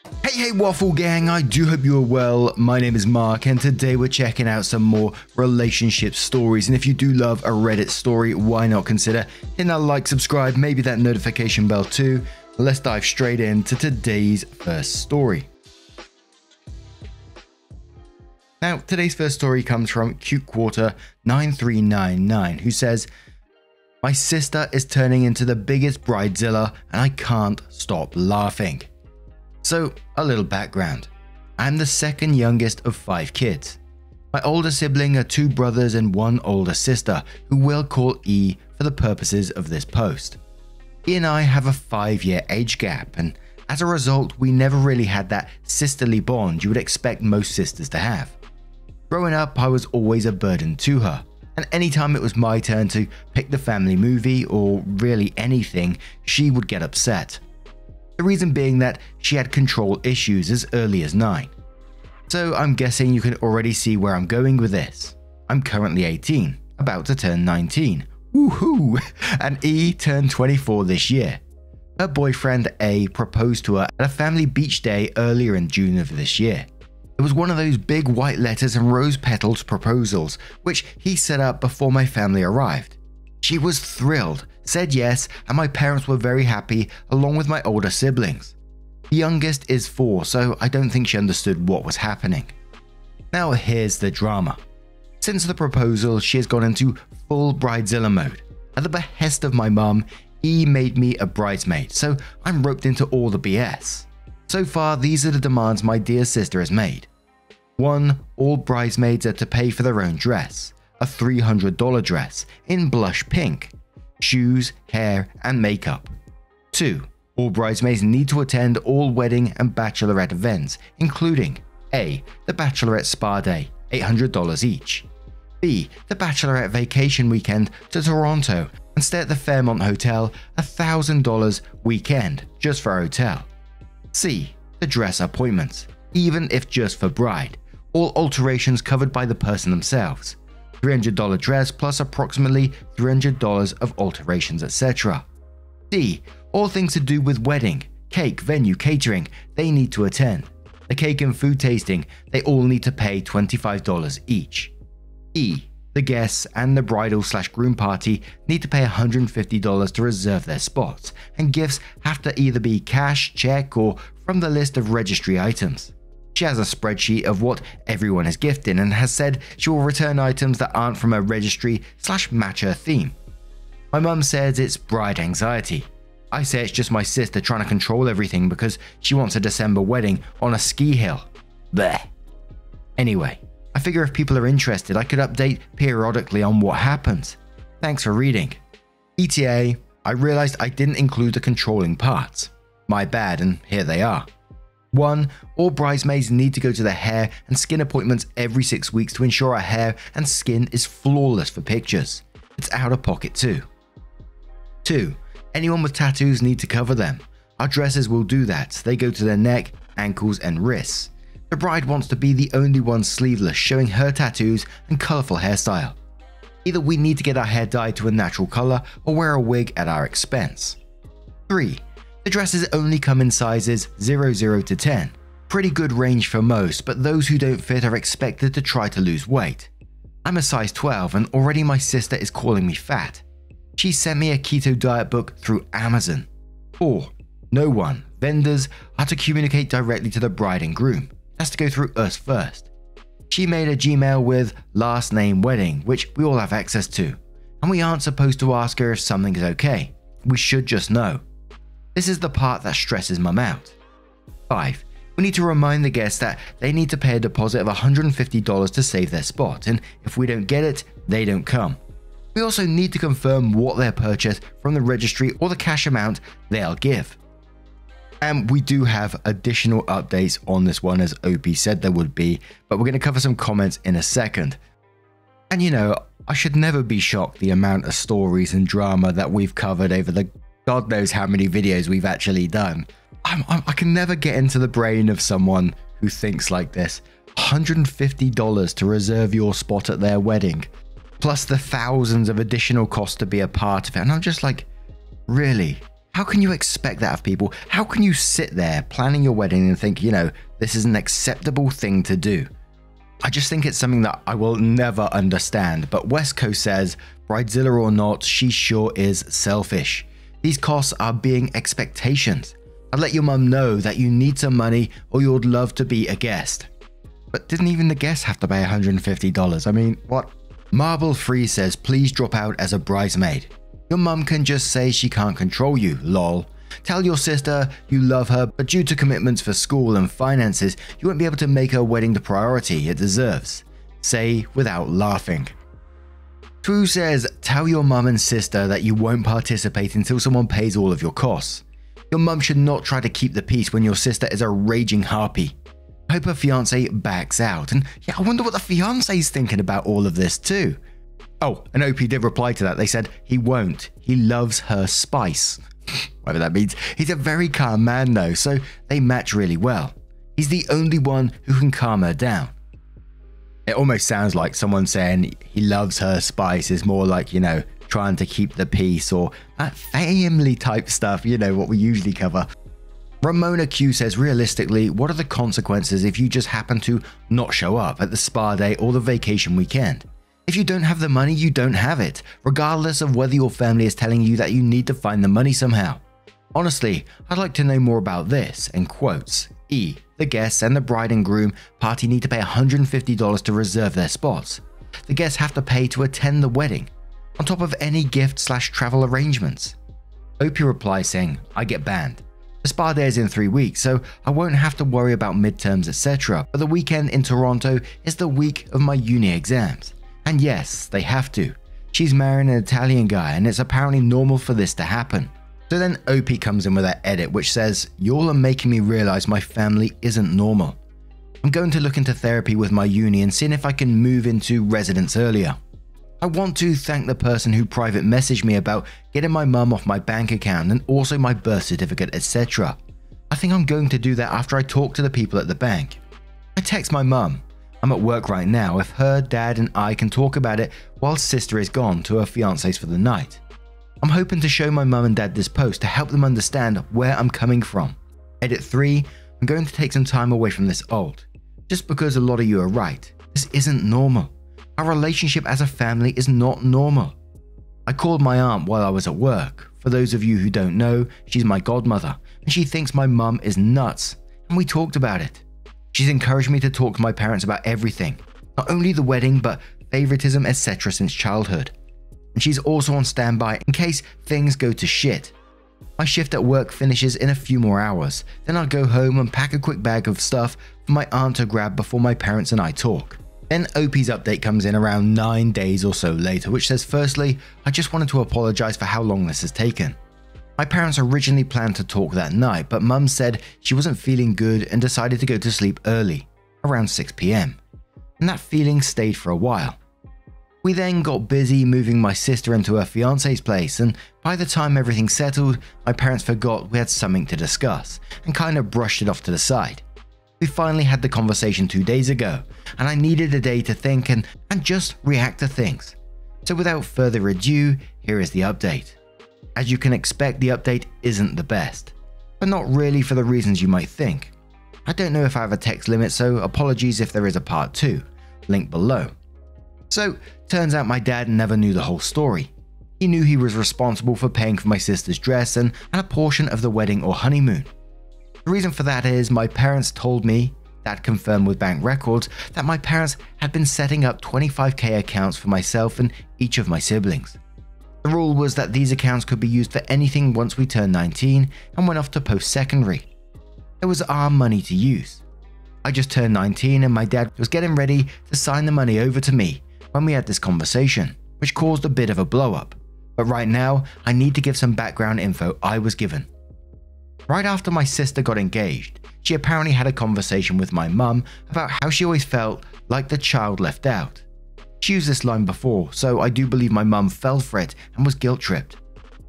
Hey Waffle Gang, I do hope you are well. My name is Mark and today we're checking out some more relationship stories, and if you do love a Reddit story, why not consider hitting that like, subscribe, maybe that notification bell too. Let's dive straight into today's first story. Now, today's first story comes from Cute Quarter 9399, who says, "My sister is turning into the biggest bridezilla and I can't stop laughing." So, a little background. I'm the second youngest of 5 kids. My older sibling are 2 brothers and 1 older sister, who we'll call E for the purposes of this post. E and I have a 5-year age gap, and as a result, we never really had that sisterly bond you would expect most sisters to have. Growing up, I was always a burden to her, and anytime it was my turn to pick the family movie or really anything, she would get upset. The reason being that she had control issues as early as 9. So I'm guessing you can already see where I'm going with this. I'm currently 18, about to turn 19. Woohoo! And E turned 24 this year. Her boyfriend A proposed to her at a family beach day earlier in June of this year. It was one of those big white letters and rose petals proposals, which he set up before my family arrived. She was thrilled, said yes, and my parents were very happy along with my older siblings. The youngest is 4, so I don't think she understood what was happening. Now here's the drama. Since the proposal, she has gone into full bridezilla mode. At the behest of my mum, E made me a bridesmaid, so I'm roped into all the BS. So far, these are the demands my dear sister has made. 1. All bridesmaids are to pay for their own dress, a $300 dress in blush pink, shoes, hair, and makeup. 2. All bridesmaids need to attend all wedding and bachelorette events, including A. The bachelorette spa day, $800 each. B. The bachelorette vacation weekend to Toronto and stay at the Fairmont Hotel, $1,000 weekend just for a hotel. C. The dress appointments, even if just for bride, all alterations covered by the person themselves. $300 dress plus approximately $300 of alterations, etc. D. All things to do with wedding, cake, venue, catering, they need to attend. The cake and food tasting, they all need to pay $25 each. E. The guests and the bridal/groom party need to pay $150 to reserve their spots, and gifts have to either be cash, check, or from the list of registry items. She has a spreadsheet of what everyone is gifting and has said she will return items that aren't from her registry/match her theme. My mum says it's bride anxiety. I say it's just my sister trying to control everything because she wants a December wedding on a ski hill. Bleh. Anyway, I figure if people are interested, I could update periodically on what happens. Thanks for reading. ETA, I realized I didn't include the controlling parts. My bad, and here they are. 1. All bridesmaids need to go to their hair and skin appointments every 6 weeks to ensure our hair and skin is flawless for pictures. It's out of pocket too. 2. Anyone with tattoos need to cover them. Our dresses will do that. They go to their neck, ankles, and wrists. The bride wants to be the only one sleeveless, showing her tattoos and colourful hairstyle. Either we need to get our hair dyed to a natural colour or wear a wig at our expense. 3. The dresses only come in sizes 00 to 10. Pretty good range for most, but those who don't fit are expected to try to lose weight. I'm a size 12 and already my sister is calling me fat. She sent me a keto diet book through Amazon. 4. No one, vendors, are to communicate directly to the bride and groom. It has to go through us first. She made a Gmail with last name wedding, which we all have access to, and we aren't supposed to ask her if something is okay. We should just know. This is the part that stresses mum out. 5. We need to remind the guests that they need to pay a deposit of $150 to save their spot, and if we don't get it, they don't come. We also need to confirm what they're purchased from the registry or the cash amount they'll give. And we do have additional updates on this one, as OP said there would be, but we're going to cover some comments in a second. And you know, I should never be shocked the amount of stories and drama that we've covered over the God knows how many videos we've actually done. I can never get into the brain of someone who thinks like this. $150 to reserve your spot at their wedding, plus the thousands of additional costs to be a part of it. And I'm just like, really? How can you expect that of people? How can you sit there planning your wedding and think, this is an acceptable thing to do? I just think it's something that I will never understand. But West Coast says, Bridezilla or not, she sure is selfish. These costs are being expectations. I'd let your mum know that you need some money or you would love to be a guest. But didn't even the guest have to pay $150? I mean, what? Marble Free says, please drop out as a bridesmaid. Your mum can just say she can't control you, lol. Tell your sister you love her, but due to commitments for school and finances, you won't be able to make her wedding the priority it deserves. Say without laughing. True says, tell your mum and sister that you won't participate until someone pays all of your costs. Your mum should not try to keep the peace when your sister is a raging harpy. I hope her fiance backs out, and yeah, I wonder what the fiance's thinking about all of this too. Oh, and OP did reply to that. They said he won't. He loves her spice. Whatever that means. He's a very calm man though, so they match really well. He's the only one who can calm her down. It almost sounds like someone saying he loves her spice is more like, trying to keep the peace or that family type stuff, what we usually cover. Ramona Q says, realistically, what are the consequences if you just happen to not show up at the spa day or the vacation weekend? If you don't have the money, you don't have it, regardless of whether your family is telling you that you need to find the money somehow. Honestly, I'd like to know more about this, in quotes. E. The guests and the bride and groom party need to pay $150 to reserve their spots. The guests have to pay to attend the wedding, on top of any gift/travel arrangements. OP replies saying, I get banned. The spa day is in 3 weeks, so I won't have to worry about midterms, etc. But the weekend in Toronto is the week of my uni exams. And yes, they have to. She's marrying an Italian guy and it's apparently normal for this to happen. So then OP comes in with that edit which says, y'all are making me realize my family isn't normal. I'm going to look into therapy with my uni and seeing if I can move into residence earlier. I want to thank the person who private messaged me about getting my mum off my bank account and also my birth certificate, etc. I think I'm going to do that after I talk to the people at the bank. I text my mum. I'm at work right now. If her, dad and I can talk about it while sister is gone to her fiance's for the night. I'm hoping to show my mum and dad this post to help them understand where I'm coming from. Edit 3. I'm going to take some time away from this alt. Just because a lot of you are right. This isn't normal. Our relationship as a family is not normal. I called my aunt while I was at work. For those of you who don't know, she's my godmother and she thinks my mum is nuts, and we talked about it. She's encouraged me to talk to my parents about everything, not only the wedding but favoritism, etc. since childhood. And she's also on standby in case things go to shit. My shift at work finishes in a few more hours, then I'll go home and pack a quick bag of stuff for my aunt to grab before my parents and I talk. Then OP's update comes in around 9 days or so later, which says, firstly, I just wanted to apologize for how long this has taken. My parents originally planned to talk that night, but mum said she wasn't feeling good and decided to go to sleep early, around 6 PM. And that feeling stayed for a while. We then got busy moving my sister into her fiance's place, and by the time everything settled, my parents forgot we had something to discuss and kind of brushed it off to the side. We finally had the conversation 2 days ago, and I needed a day to think and just react to things. So without further ado, here is the update. As you can expect, the update isn't the best, but not really for the reasons you might think. I don't know if I have a text limit, so apologies if there is a part 2, link below. So, turns out my dad never knew the whole story. He knew he was responsible for paying for my sister's dress and a portion of the wedding or honeymoon. The reason for that is my parents told me, that confirmed with bank records, that my parents had been setting up 25k accounts for myself and each of my siblings. The rule was that these accounts could be used for anything once we turned 19 and went off to post-secondary. It was our money to use. I just turned 19 and my dad was getting ready to sign the money over to me when we had this conversation, which caused a bit of a blow-up. But right now, I need to give some background info I was given. Right after my sister got engaged, she apparently had a conversation with my mum about how she always felt like the child left out. She used this line before, so I do believe my mum fell for it and was guilt-tripped.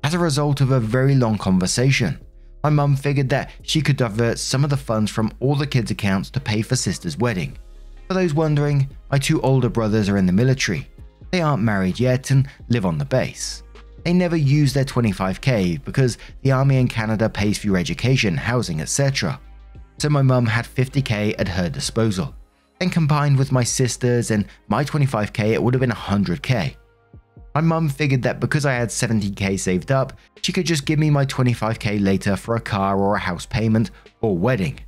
As a result of a very long conversation, my mum figured that she could divert some of the funds from all the kids' accounts to pay for sister's wedding. For those wondering, my 2 older brothers are in the military. They aren't married yet and live on the base. They never use their 25k because the army in Canada pays for your education, housing, etc. So my mum had 50k at her disposal. Then combined with my sister's and my 25k, it would have been 100k. My mum figured that because I had 70k saved up, she could just give me my 25k later for a car or a house payment or wedding.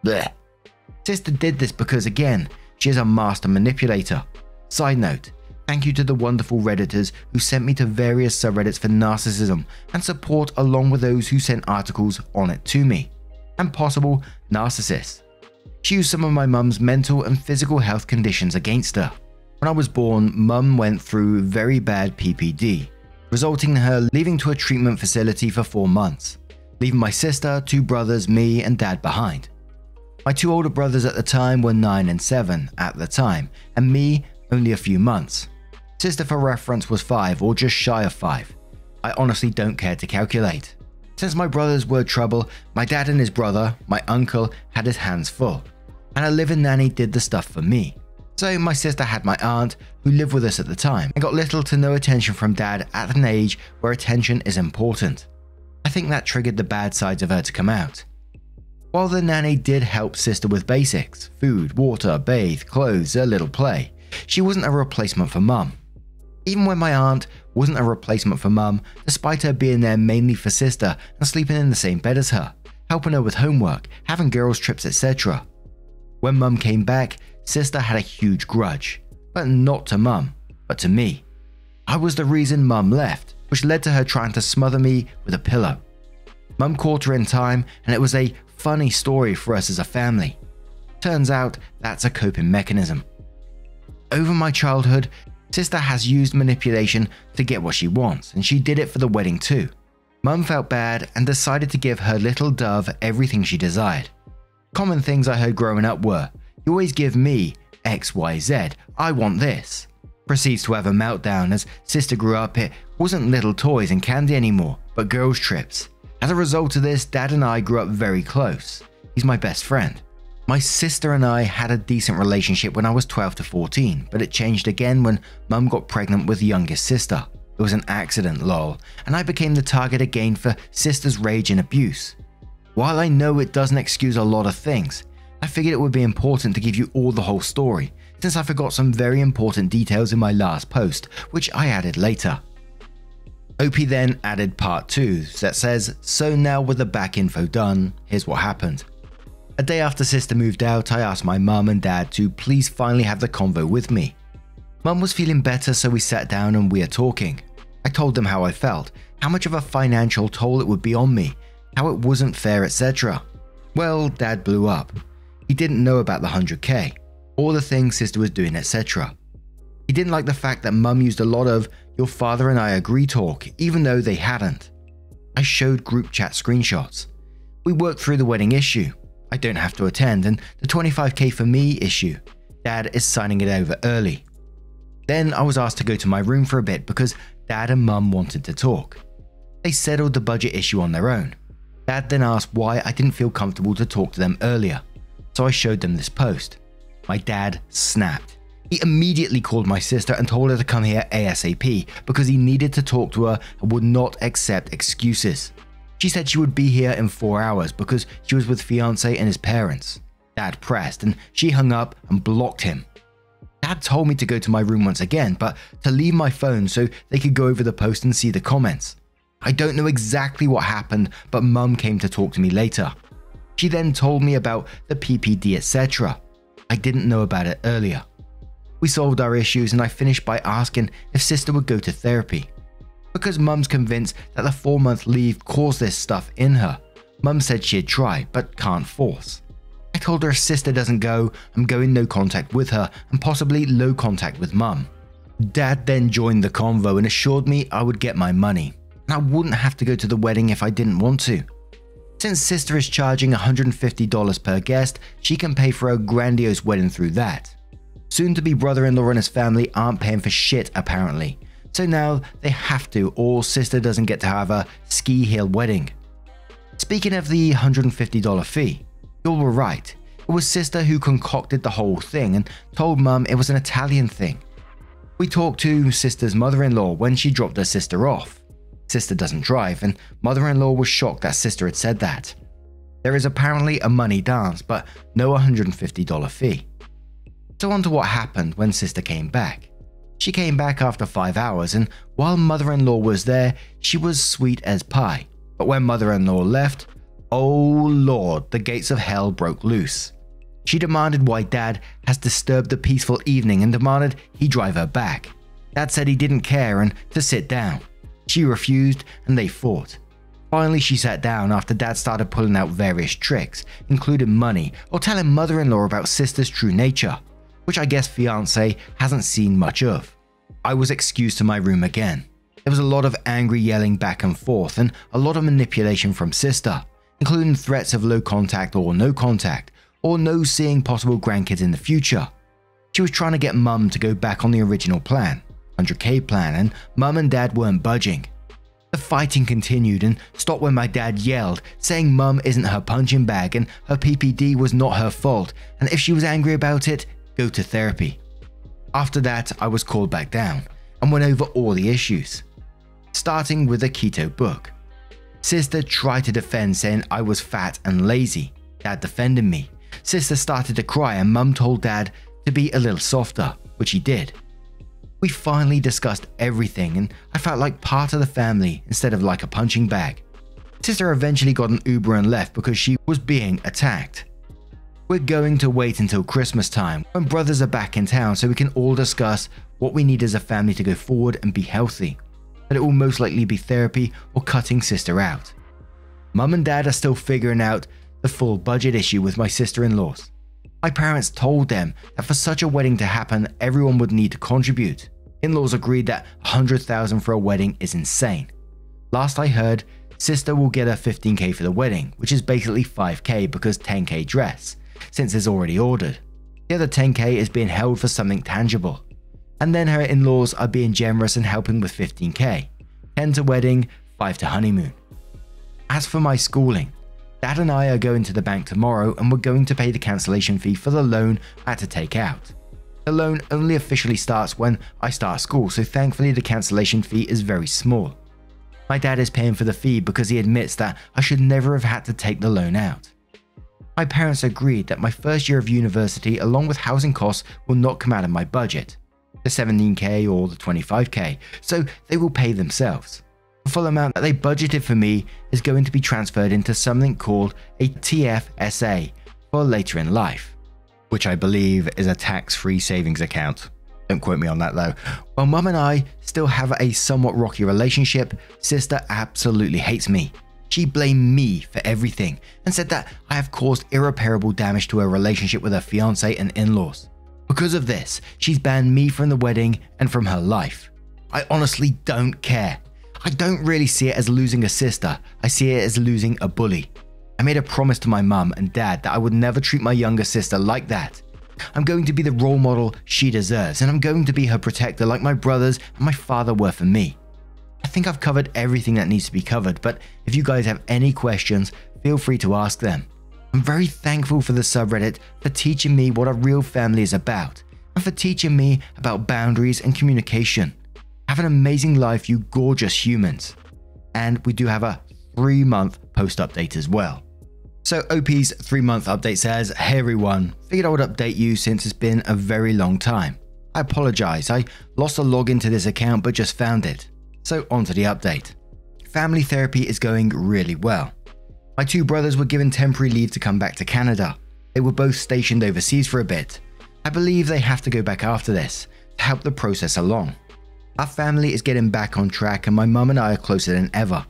Blech. Sister did this because, again, she is a master manipulator. Side note, thank you to the wonderful Redditors who sent me to various subreddits for narcissism and support, along with those who sent articles on it to me, and possible narcissists. She used some of my mum's mental and physical health conditions against her. When I was born, mum went through very bad PPD, resulting in her leaving to a treatment facility for 4 months, leaving my sister, 2 brothers, me and dad behind. My 2 older brothers at the time were 9 and 7 at the time, and me only a few months. Sister, for reference, was 5 or just shy of 5. I honestly don't care to calculate. Since my brothers were trouble, my dad and his brother, my uncle, had his hands full, and a live-in nanny did the stuff for me. So my sister had my aunt, who lived with us at the time, and got little to no attention from dad at an age where attention is important. I think that triggered the bad sides of her to come out. While the nanny did help sister with basics, food, water, bathe, clothes, a little play, she wasn't a replacement for mum. Even when my aunt wasn't a replacement for mum, despite her being there mainly for sister and sleeping in the same bed as her, helping her with homework, having girls trips, etc. When mum came back, sister had a huge grudge, but not to mum, but to me. I was the reason mum left, which led to her trying to smother me with a pillow. Mum caught her in time, and it was a funny story for us as a family. Turns out that's a coping mechanism. Over my childhood, sister has used manipulation to get what she wants, and she did it for the wedding too. Mum felt bad and decided to give her little dove everything she desired. Common things I heard growing up were, "You always give me XYZ, I want this." Proceeds to have a meltdown as sister grew up. It wasn't little toys and candy anymore, but girls trips. As a result of this, dad and I grew up very close. He's my best friend. My sister and I had a decent relationship when I was 12 to 14, but it changed again when mum got pregnant with the youngest sister. It was an accident, lol, and I became the target again for sister's rage and abuse. While I know it doesn't excuse a lot of things, I figured it would be important to give you all the whole story, since I forgot some very important details in my last post, which I added later. OP then added part 2 that says, "So now with the back info done, here's what happened. A day after sister moved out, I asked my mum and dad to please finally have the convo with me. Mum was feeling better, so we sat down and we are talking. I told them how I felt, how much of a financial toll it would be on me, how it wasn't fair, etc. Well, dad blew up. He didn't know about the 100k, all the things sister was doing, etc. He didn't like the fact that mum used a lot of "your father and I agree" talk, even though they hadn't. I showed group chat screenshots. We worked through the wedding issue. I don't have to attend, and the 25k for me issue. Dad is signing it over early. Then I was asked to go to my room for a bit because dad and mum wanted to talk. They settled the budget issue on their own. Dad then asked why I didn't feel comfortable to talk to them earlier, so I showed them this post. My dad snapped. He immediately called my sister and told her to come here ASAP because he needed to talk to her and would not accept excuses. She said she would be here in 4 hours because she was with fiance and his parents. Dad pressed and she hung up and blocked him. Dad told me to go to my room once again, but to leave my phone so they could go over the post and see the comments. I don't know exactly what happened, but mum came to talk to me later. She then told me about the PPD, etc. I didn't know about it earlier. We solved our issues and I finished by asking if sister would go to therapy. Because mum's convinced that the 4-month leave caused this stuff in her, mum said she'd try, but can't force. I told her if sister doesn't go, I'm going no contact with her and possibly low contact with mum. Dad then joined the convo and assured me I would get my money, and I wouldn't have to go to the wedding if I didn't want to. Since sister is charging $150 per guest, she can pay for a grandiose wedding through that. Soon-to-be brother-in-law and his family aren't paying for shit apparently, so now they have to, or sister doesn't get to have a ski hill wedding. Speaking of the $150 fee, you were right. It was sister who concocted the whole thing and told mum it was an Italian thing. We talked to sister's mother-in-law when she dropped her sister off. Sister doesn't drive, and mother-in-law was shocked that sister had said that. There is apparently a money dance, but no $150 fee. So on to what happened when sister came back. She came back after 5 hours, and while mother-in-law was there, she was sweet as pie. But when mother-in-law left, oh lord, the gates of hell broke loose. She demanded why dad has disturbed the peaceful evening and demanded he drive her back. Dad said he didn't care and to sit down. She refused and they fought. Finally, she sat down after dad started pulling out various tricks, including money or telling mother-in-law about sister's true nature, which I guess fiancé hasn't seen much of. I was excused to my room again. There was a lot of angry yelling back and forth and a lot of manipulation from sister, including threats of low contact or no seeing possible grandkids in the future. She was trying to get mum to go back on the original plan, 100k plan, and mum and dad weren't budging. The fighting continued and stopped when my dad yelled, saying mum isn't her punching bag and her PPD was not her fault, and if she was angry about it, go to therapy. After that, I was called back down and went over all the issues, starting with the keto book. Sister tried to defend, saying I was fat and lazy. Dad defended me. Sister started to cry and mum told dad to be a little softer, which he did. We finally discussed everything and I felt like part of the family instead of like a punching bag. Sister eventually got an Uber and left because she was being attacked. We're going to wait until Christmas time when brothers are back in town so we can all discuss what we need as a family to go forward and be healthy. But it will most likely be therapy or cutting sister out. Mum and dad are still figuring out the full budget issue with my sister-in-laws. My parents told them that for such a wedding to happen, everyone would need to contribute. In-laws agreed that $100,000 for a wedding is insane. Last I heard, sister will get a $15k for the wedding, which is basically $5k because $10k dress, since it's already ordered. The other $10k is being held for something tangible. And then her in-laws are being generous and helping with $15k, $10 to wedding, $5 to honeymoon. As for my schooling, Dad and I are going to the bank tomorrow and we're going to pay the cancellation fee for the loan I had to take out. The loan only officially starts when I start school, so thankfully the cancellation fee is very small. My dad is paying for the fee because he admits that I should never have had to take the loan out. My parents agreed that my first year of university along with housing costs will not come out of my budget, the 17k or the 25k, so they will pay themselves. The full amount that they budgeted for me is going to be transferred into something called a TFSA for later in life, which I believe is a tax-free savings account. Don't quote me on that though. While mum and I still have a somewhat rocky relationship, sister absolutely hates me. She blamed me for everything and said that I have caused irreparable damage to her relationship with her fiance and in-laws. Because of this, she's banned me from the wedding and from her life. I honestly don't care. I don't really see it as losing a sister, I see it as losing a bully. I made a promise to my mum and dad that I would never treat my younger sister like that. I'm going to be the role model she deserves, and I'm going to be her protector like my brothers and my father were for me. I think I've covered everything that needs to be covered, but if you guys have any questions, feel free to ask them. I'm very thankful for the subreddit for teaching me what a real family is about, and for teaching me about boundaries and communication. Have an amazing life, you gorgeous humans. And we do have a 3-month post update as well. So OP's 3-month update says, "Hey everyone, figured I would update you since it's been a very long time. I apologize, I lost a login to this account but just found it. So on to the update. Family therapy is going really well. My 2 brothers were given temporary leave to come back to Canada. They were both stationed overseas for a bit. I believe they have to go back after this to help the process along. Our family is getting back on track and my mum and I are closer than ever.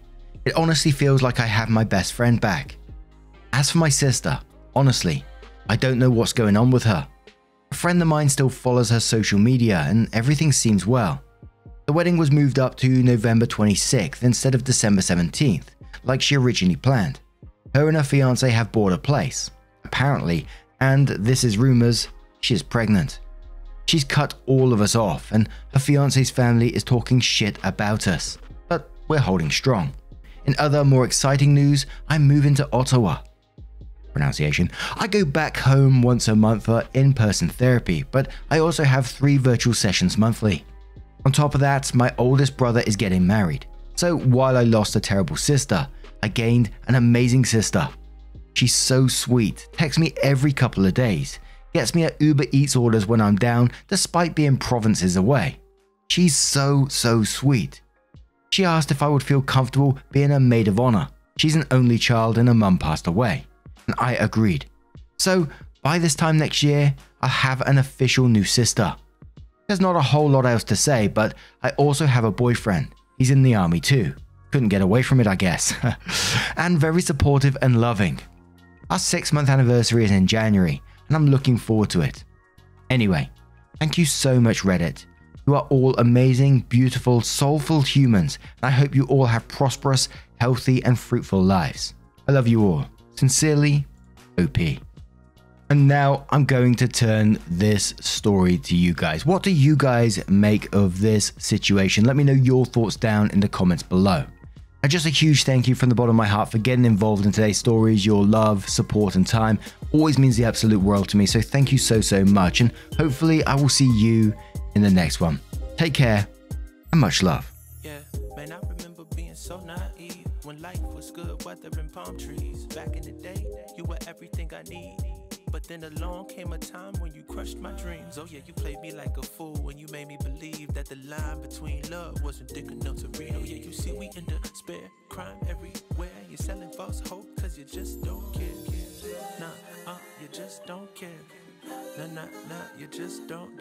It honestly feels like I have my best friend back. As for my sister, honestly, I don't know what's going on with her. A friend of mine still follows her social media and everything seems well. The wedding was moved up to November 26th instead of December 17th, like she originally planned. Her and her fiance have bought a place, apparently, and this is rumors, she is pregnant. She's cut all of us off and her fiance's family is talking shit about us, but we're holding strong. In other more exciting news, I'm moving to Ottawa. Pronunciation. I go back home once a month for in-person therapy, but I also have 3 virtual sessions monthly. On top of that, my oldest brother is getting married, So while I lost a terrible sister, I gained an amazing sister. She's so sweet, texts me every couple of days, gets me at Uber Eats orders when I'm down despite being provinces away. She's so sweet. She asked if I would feel comfortable being a maid of honor. She's an only child and her mum passed away, and I agreed. So by this time next year, I'll have an official new sister. There's not a whole lot else to say, but I also have a boyfriend. He's in the army too. Couldn't get away from it, I guess. And very supportive and loving. Our 6-month anniversary is in January, and I'm looking forward to it. Anyway, thank you so much, Reddit. You are all amazing, beautiful, soulful humans, and I hope you all have prosperous, healthy, and fruitful lives. I love you all. Sincerely, OP. And now I'm going to turn this story to you guys. What do you guys make of this situation? Let me know your thoughts down in the comments below. And just a huge thank you from the bottom of my heart for getting involved in today's stories. Your love, support, and time always means the absolute world to me. So thank you so much. And hopefully I will see you in the next one. Take care and much love. Yeah, man, I remember being so naive when life was good, weather and palm trees. Back in the day, you were everything I need. But then along came a time when you crushed my dreams. Oh yeah, you played me like a fool when you made me believe that the line between love wasn't thick enough to read. Oh yeah, you see we in despair, crime everywhere. You're selling false hope cause you just don't care. Nah, you just don't care. Nah, you just don't.